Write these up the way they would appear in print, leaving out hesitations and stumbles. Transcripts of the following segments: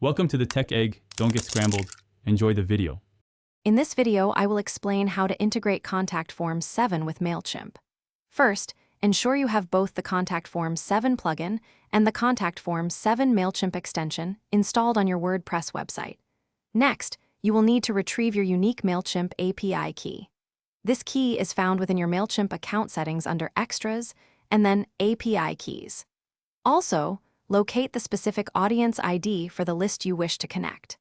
Welcome to the Tech Egg. Don't get scrambled. Enjoy the video. In this video, I will explain how to integrate Contact Form 7 with Mailchimp. First, ensure you have both the Contact Form 7 plugin and the Contact Form 7 Mailchimp extension installed on your WordPress website. Next, you will need to retrieve your unique Mailchimp API key. This key is found within your Mailchimp account settings under Extras and then API keys. Also, locate the specific audience ID for the list you wish to connect.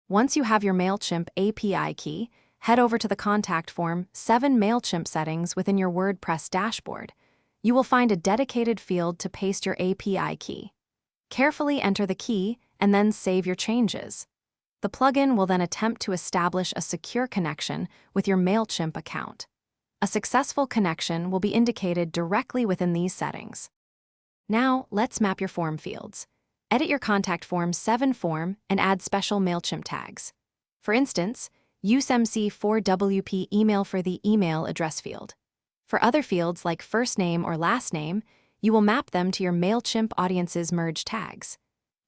Once you have your Mailchimp API key, head over to the Contact Form 7 Mailchimp settings within your WordPress dashboard. You will find a dedicated field to paste your API key. Carefully enter the key and then save your changes. The plugin will then attempt to establish a secure connection with your Mailchimp account. A successful connection will be indicated directly within these settings. Now, let's map your form fields. Edit your Contact Form 7 form and add special Mailchimp tags. For instance, use MC4WP email for the email address field. For other fields like first name or last name, you will map them to your Mailchimp audience's merge tags.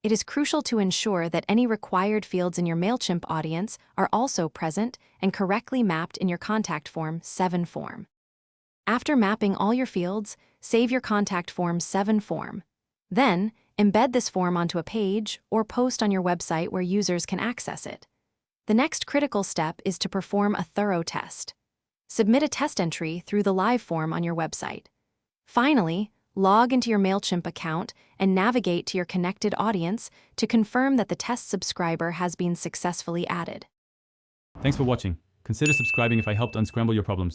It is crucial to ensure that any required fields in your Mailchimp audience are also present and correctly mapped in your Contact Form 7 form. After mapping all your fields, save your Contact Form 7 form. Then, embed this form onto a page or post on your website where users can access it. The next critical step is to perform a thorough test. Submit a test entry through the live form on your website. Finally, log into your Mailchimp account and navigate to your connected audience to confirm that the test subscriber has been successfully added. Thanks for watching. Consider subscribing if I helped unscramble your problems.